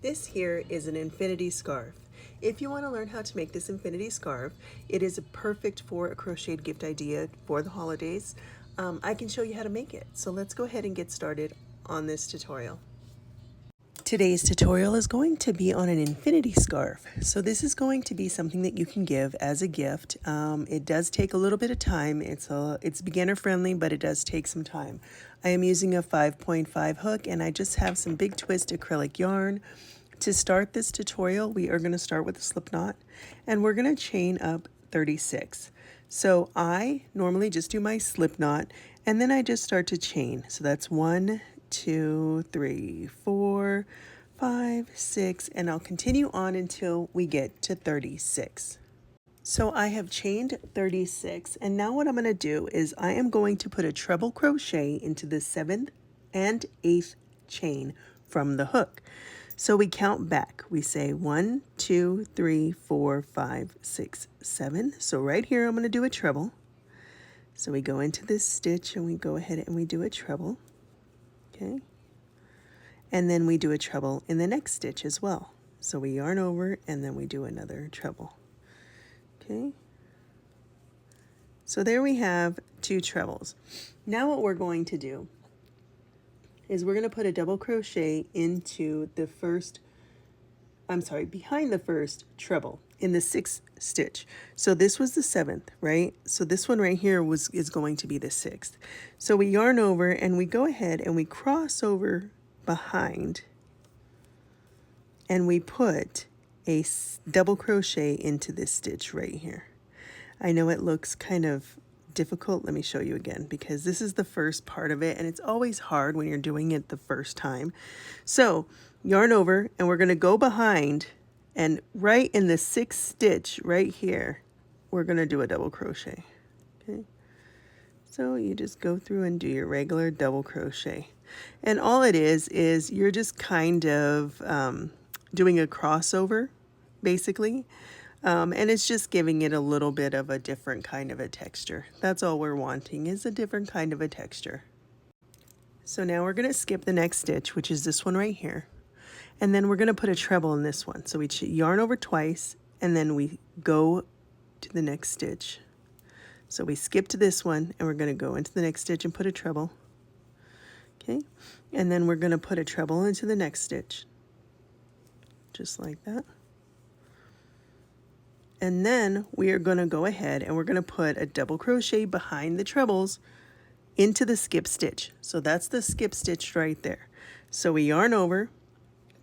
This here is an infinity scarf. If you want to learn how to make this infinity scarf, it is perfect for a crocheted gift idea for the holidays. I can show you how to make it. So let's go ahead and get started on this tutorial. Today's tutorial is going to be on an infinity scarf. So this is going to be something that you can give as a gift. It does take a little bit of time. It's beginner friendly, but it does take some time. I am using a 5.5 hook and I just have some big twist acrylic yarn. To start this tutorial, we are going to start with a slip knot and we're going to chain up 36. So I normally just do my slip knot and then I just start to chain. So that's 1, 2, 3, 4, 5, 6, and I'll continue on until we get to 36. So I have chained 36, and now what I'm going to do is I am going to put a treble crochet into the 7th and 8th chain from the hook. So we count back. We say 1, 2, 3, 4, 5, 6, 7. So right here I'm going to do a treble. So we go into this stitch and we go ahead and we do a treble. Okay. And then we do a treble in the next stitch as well. So we yarn over and then we do another treble. Okay. So there we have 2 trebles. Now what we're going to do is we're going to put a double crochet into the behind the first treble in the 6th stitch. So this was the 7th, right? So this one right here is going to be the 6th. So we yarn over and we go ahead and we cross over behind and we put a double crochet into this stitch right here. I know it looks kind of difficult. Let me show you again because this is the first part of it and it's always hard when you're doing it the first time. So yarn over and we're going to go behind and right in the 6th stitch right here we're going to do a double crochet. Okay, so you just go through and do your regular double crochet and all it is you're just kind of doing a crossover basically. And it's just giving it a little bit of a different kind of a texture. That's all we're wanting is a different kind of a texture. So now we're going to skip the next stitch, which is this one right here. And then we're going to put a treble in this one. So we yarn over twice and then we go to the next stitch. So we skip to this one and we're going to go into the next stitch and put a treble. Okay. And then we're going to put a treble into the next stitch. Just like that. And then we are going to go ahead and we're going to put a double crochet behind the trebles into the skip stitch. So that's the skip stitch right there. So we yarn over,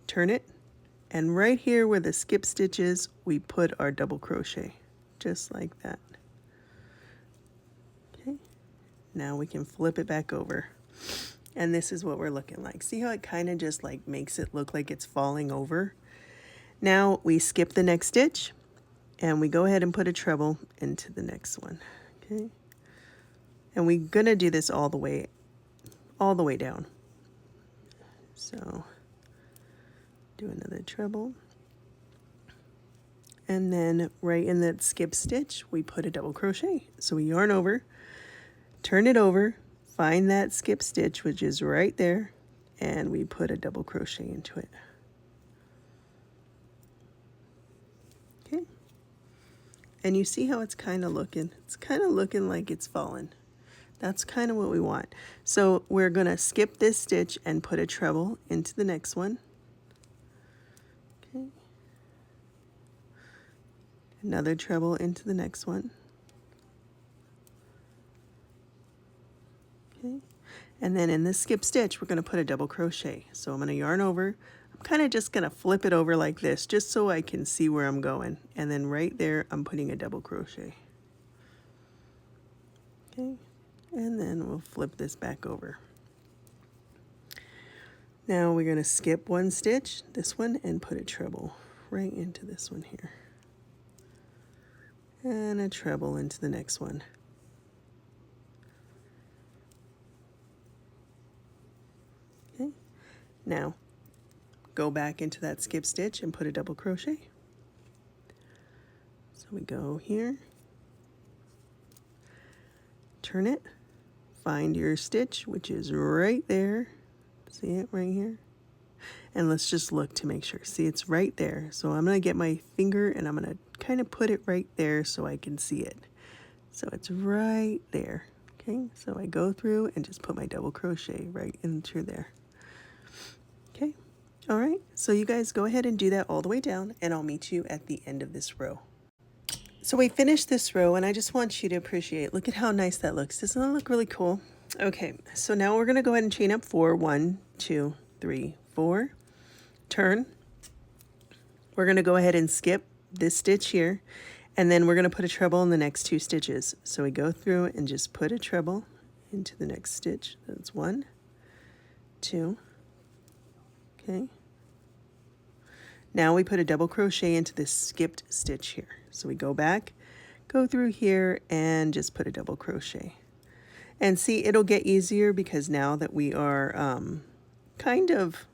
turn it, and right here where the skip stitch is, we put our double crochet, just like that. Okay, now we can flip it back over. And this is what we're looking like. See how it kind of just like makes it look like it's falling over? Now we skip the next stitch. And we go ahead and put a treble into the next one, okay? And we're gonna do this all the way down. So do another treble. And then right in that skip stitch, we put a double crochet. So we yarn over, turn it over, find that skip stitch, which is right there, and we put a double crochet into it. And you see how it's kind of looking? It's kind of looking like it's fallen. That's kind of what we want. So we're going to skip this stitch and put a treble into the next one. Okay. Another treble into the next one. Okay. And then in this skip stitch, we're going to put a double crochet. So I'm going to yarn over. I'm kind of just going to flip it over like this just so I can see where I'm going. And then right there, I'm putting a double crochet. Okay, and then we'll flip this back over. Now we're going to skip one stitch, this one, and put a treble right into this one here. And a treble into the next one. Okay, now go back into that skip stitch and put a double crochet. So we go here, turn it, find your stitch, which is right there. See it right here? And let's just look to make sure. See, it's right there. So I'm going to get my finger and I'm going to kind of put it right there so I can see it. So it's right there. Okay, so I go through and just put my double crochet right into there. Okay, all right, so you guys go ahead and do that all the way down, and I'll meet you at the end of this row. So we finished this row, and I just want you to appreciate, look at how nice that looks. Doesn't that look really cool? Okay, so now we're going to go ahead and chain up 4. 1, 2, 3, 4. Turn. We're going to go ahead and skip this stitch here, and then we're going to put a treble in the next 2 stitches. So we go through and just put a treble into the next stitch. That's 1, 2. Okay. Now we put a double crochet into this skipped stitch here. So we go back, go through here, and just put a double crochet. And see, it'll get easier because now that we are kind of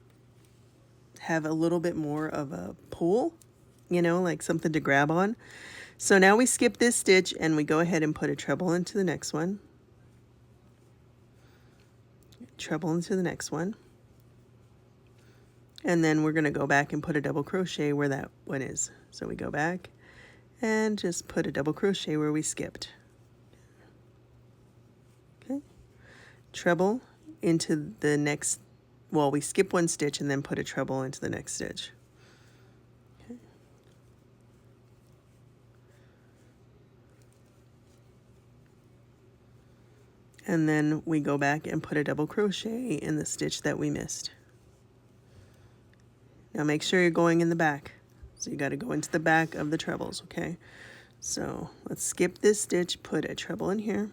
have a little bit more of a pull, you know, like something to grab on. So now we skip this stitch and we go ahead and put a treble into the next one. Treble into the next one. And then we're going to go back and put a double crochet where that one is. So we go back and just put a double crochet where we skipped. Okay. Treble into the next, well, we skip 1 stitch and then put a treble into the next stitch. Okay. And then we go back and put a double crochet in the stitch that we missed. Now make sure you're going in the back. So you got to go into the back of the trebles, okay? So let's skip this stitch, put a treble in here.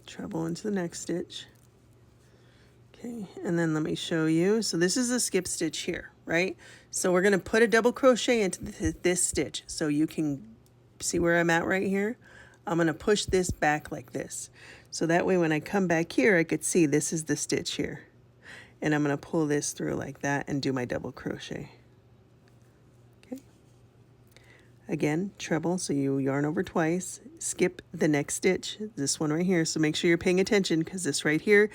Treble into the next stitch. Okay, and then let me show you. So this is a skip stitch here, right? So we're going to put a double crochet into this stitch. So you can see where I'm at right here. I'm going to push this back like this. So that way when I come back here, I could see this is the stitch here. And I'm going to pull this through like that and do my double crochet. Okay. Again, treble, so you yarn over twice, skip the next stitch, this one right here. So make sure you're paying attention because this right here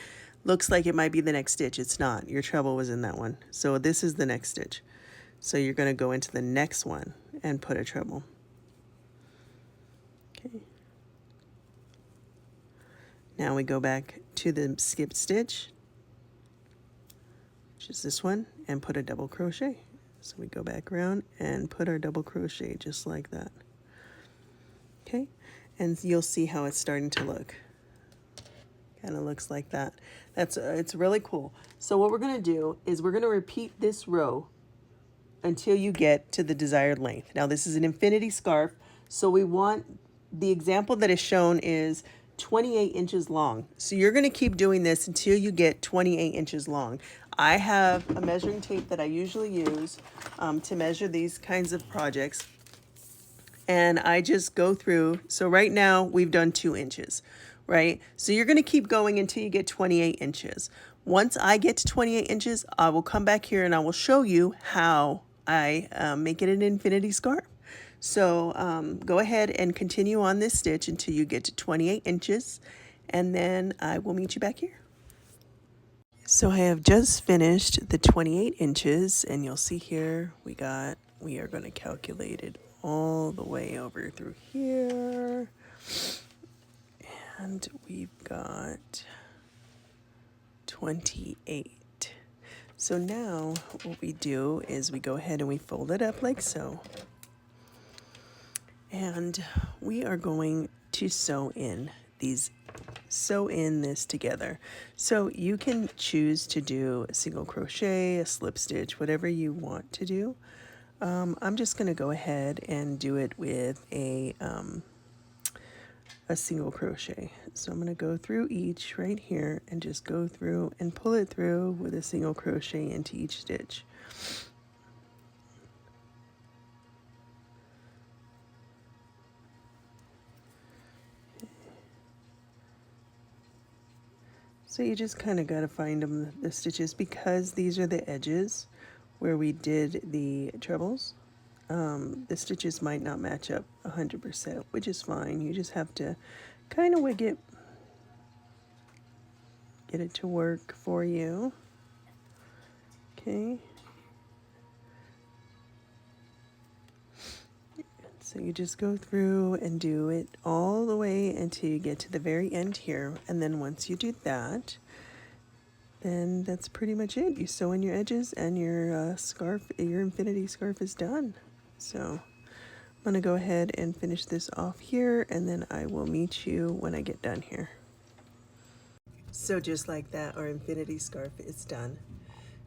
looks like it might be the next stitch. It's not. Your treble was in that one. So this is the next stitch. So you're going to go into the next one and put a treble. Okay. Now we go back to the skipped stitch, which is this one, and put a double crochet. So we go back around and put our double crochet just like that. Okay, and you'll see how it's starting to look. Kind of looks like that. It's really cool. So what we're going to do is we're going to repeat this row until you get to the desired length. Now this is an infinity scarf, so we want, the example that is shown is 28 inches long. So you're going to keep doing this until you get 28 inches long. I have a measuring tape that I usually use to measure these kinds of projects. And I just go through. So right now we've done 2 inches, right? So you're going to keep going until you get 28 inches. Once I get to 28 inches, I will come back here and I will show you how I make it an infinity scarf. So go ahead and continue on this stitch until you get to 28 inches, and then I will meet you back here. So I have just finished the 28 inches, and you'll see here we are going to calculate it all the way over through here, and we've got 28. So now what we do is we go ahead and we fold it up like so. And we are going to sew in this together. So you can choose to do a single crochet, a slip stitch, whatever you want to do. I'm just going to go ahead and do it with a single crochet. So I'm going to go through each right here and just go through and pull it through with a single crochet into each stitch. So you just kind of got to find the stitches, because these are the edges where we did the trebles. The stitches might not match up 100%, which is fine. You just have to kind of wig it get it to work for you. Okay. So you just go through and do it all the way until you get to the very end here. And then once you do that, then that's pretty much it. You sew in your edges and your scarf, your infinity scarf is done. So I'm gonna go ahead and finish this off here, and then I will meet you when I get done here. So just like that, our infinity scarf is done.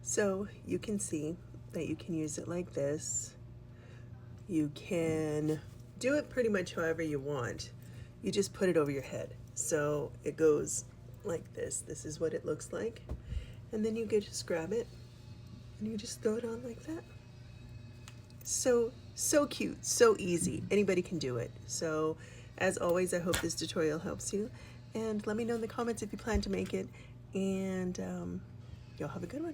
So you can see that you can use it like this. You can do it pretty much however you want. You just put it over your head. So it goes like this. This is what it looks like. And then you can just grab it and you just throw it on like that. So cute, so easy. Anybody can do it. So as always, I hope this tutorial helps you. And let me know in the comments if you plan to make it. And y'all have a good one.